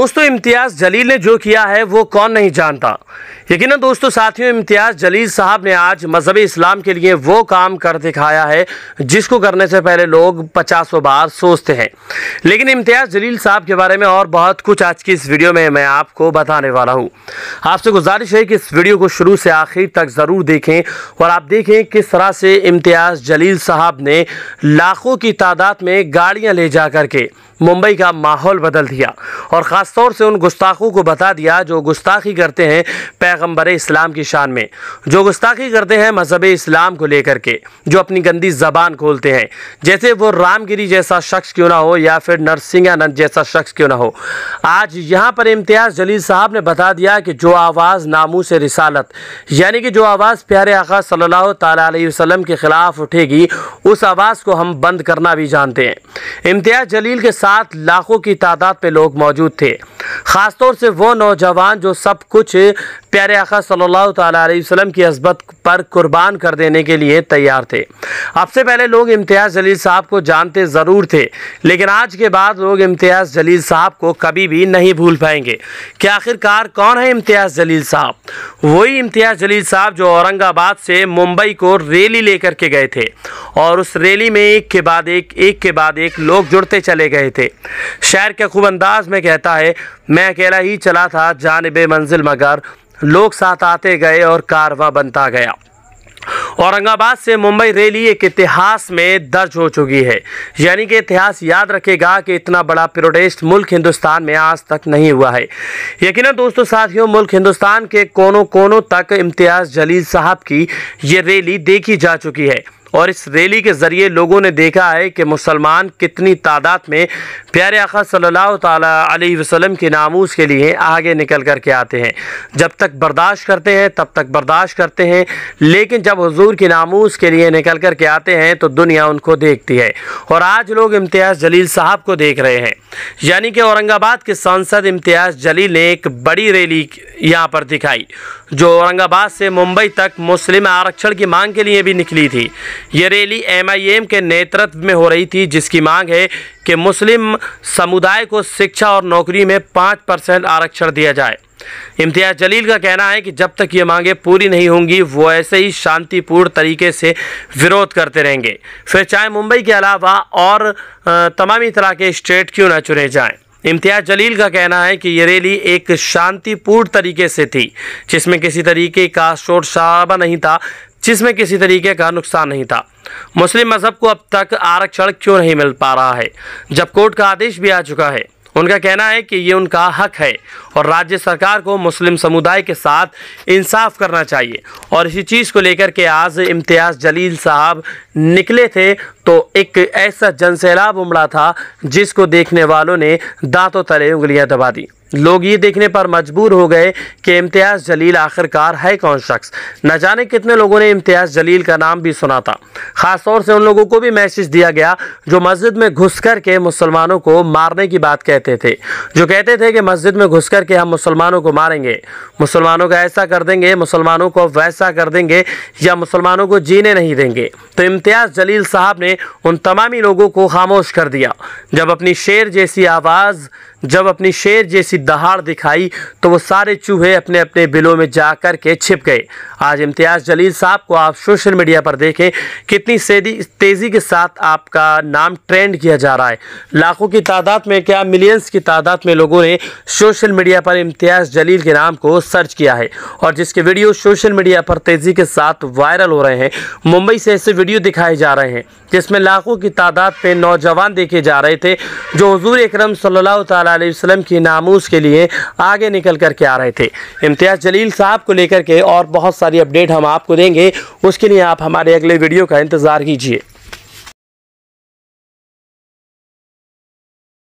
दोस्तों इम्तियाज़ जलील ने जो किया है वो कौन नहीं जानता। यकीनन दोस्तों साथियों, इम्तियाज़ जलील साहब ने आज मज़हब इस्लाम के लिए वो काम कर दिखाया है जिसको करने से पहले लोग 50 बार सोचते हैं। लेकिन इम्तियाज़ जलील साहब के बारे में और बहुत कुछ आज की इस वीडियो में मैं आपको बताने वाला हूँ। आपसे गुजारिश है कि इस वीडियो को शुरू से आखिर तक ज़रूर देखें और आप देखें किस तरह से इम्तियाज़ जलील साहब ने लाखों की तादाद में गाड़ियाँ ले जा कर के मुंबई का माहौल बदल दिया और ख़ास तौर से उन गुस्ताखों को बता दिया जो गुस्ताखी करते हैं पैगंबर इस्लाम की शान में, जो गुस्ताखी करते हैं मज़हब इस्लाम को लेकर के, जो अपनी गंदी ज़बान खोलते हैं, जैसे वो रामगिरी जैसा शख्स क्यों ना हो या फिर नरसिंहानंद जैसा शख्स क्यों ना हो। आज यहाँ पर इम्तियाज़ जलील साहब ने बता दिया कि जो आवाज़ नामूस रिसालत यानी कि जो आवाज़ प्यारे आका सल्लल्लाहु ताला अलैहि वसल्लम के ख़िलाफ़ उठेगी उस आवाज़ को हम बंद करना भी जानते हैं। इम्तियाज़ जलील के साथ लाखों की तादाद पे लोग मौजूद थे, खास तौर से वो नौजवान जो सब कुछ प्यारे आका सल्लल्लाहु ताला अलैहि वसल्लम की अज़मत पर कुर्बान कर देने के लिए तैयार थे। अब से पहले लोग इम्तियाज़ जलील साहब को जानते ज़रूर थे, लेकिन आज के बाद लोग इम्तियाज़ जलील साहब को कभी भी नहीं भूल पाएंगे कि आखिरकार कौन है इम्तियाज़ जलील साहब। वही इम्तियाज़ जलील साहब जो औरंगाबाद से मुंबई को रैली लेकर के गए थे और उस रैली में एक के बाद एक लोग जुड़ते चले गए थे। शायर के खूब अंदाज में कहता है, मैं अकेला ही चला था जानिबे मंजिल मगर लोग साथ आते गए और कारवां बनता गया। औरंगाबाद से मुंबई रैली एक इतिहास में दर्ज हो चुकी है, यानी कि इतिहास याद रखेगा कि इतना बड़ा प्रोटेस्ट मुल्क हिंदुस्तान में आज तक नहीं हुआ है। यकीनन दोस्तों साथियों, मुल्क हिंदुस्तान के कोनों कोनों तक इम्तियाज़ जलील साहब की ये रैली देखी जा चुकी है और इस रैली के ज़रिए लोगों ने देखा है कि मुसलमान कितनी तादाद में प्यारे आका सल्लल्लाहु ताला अलैहि वसल्लम के नामूस के लिए आगे निकल कर के आते हैं। जब तक बर्दाश्त करते हैं तब तक बर्दाश्त करते हैं, लेकिन जब हुजूर के नामूस के लिए निकल कर के आते हैं तो दुनिया उनको देखती है और आज लोग इम्तियाज़ जलील साहब को देख रहे हैं। यानी कि औरंगाबाद के सांसद इम्तियाज़ जलील ने एक बड़ी रैली यहाँ पर दिखाई जो औरंगाबाद से मुंबई तक मुस्लिम आरक्षण की मांग के लिए भी निकली थी। ये रैली MIM के नेतृत्व में हो रही थी, जिसकी मांग है कि मुस्लिम समुदाय को शिक्षा और नौकरी में 5% आरक्षण दिया जाए। इम्तियाज़ जलील का कहना है कि जब तक ये मांगे पूरी नहीं होंगी वो ऐसे ही शांतिपूर्ण तरीके से विरोध करते रहेंगे, फिर चाहे मुंबई के अलावा और तमामी तरह के स्टेट क्यों ना चुने जाएं। इम्तियाज़ जलील का कहना है कि ये रैली एक शांतिपूर्ण तरीके से थी, जिसमें किसी तरीके का शोर शराबा नहीं था, जिसमें किसी तरीके का नुकसान नहीं था। मुस्लिम मज़हब को अब तक आरक्षण क्यों नहीं मिल पा रहा है जब कोर्ट का आदेश भी आ चुका है। उनका कहना है कि ये उनका हक है और राज्य सरकार को मुस्लिम समुदाय के साथ इंसाफ करना चाहिए और इसी चीज़ को लेकर के आज इम्तियाज़ जलील साहब निकले थे तो एक ऐसा जनसैलाब उमड़ा था जिसको देखने वालों ने दांतों तले उंगलियां दबा दी। लोग ये देखने पर मजबूर हो गए कि इम्तियाज़ जलील आखिरकार है कौन शख्स। न जाने कितने लोगों ने इम्तियाज़ जलील का नाम भी सुना था। ख़ास तौर से उन लोगों को भी मैसेज दिया गया जो मस्जिद में घुस कर के मुसलमानों को मारने की बात कहते थे, जो कहते थे कि मस्जिद में घुस कर के हम मुसलमानों को मारेंगे, मुसलमानों का ऐसा कर देंगे, मुसलमानों को वैसा कर देंगे या मुसलमानों को जीने नहीं देंगे। तो इम्तियाज़ जलील साहब ने उन तमामी लोगों को खामोश कर दिया। जब अपनी शेर जैसी दहाड़ दिखाई तो वो सारे चूहे अपने अपने बिलों में जा कर के छिप गए। आज इम्तियाज़ जलील साहब को आप सोशल मीडिया पर देखें कितनी तेज़ी के साथ आपका नाम ट्रेंड किया जा रहा है। लाखों की तादाद में, क्या मिलियंस की तादाद में लोगों ने सोशल मीडिया पर इम्तियाज़ जलील के नाम को सर्च किया है और जिसके वीडियो सोशल मीडिया पर तेज़ी के साथ वायरल हो रहे हैं। मुंबई से ऐसे वीडियो दिखाए जा रहे हैं जिसमें लाखों की तादाद पे नौजवान देखे जा रहे थे जो हुजूर अकरम सल्लल्लाहु ताला अलैहि वसल्लम की नामूस के लिए आगे निकल कर के आ रहे थे। इम्तियाज़ जलील साहब को लेकर के और बहुत सारी अपडेट हम आपको देंगे, उसके लिए आप हमारे अगले वीडियो का इंतज़ार कीजिए।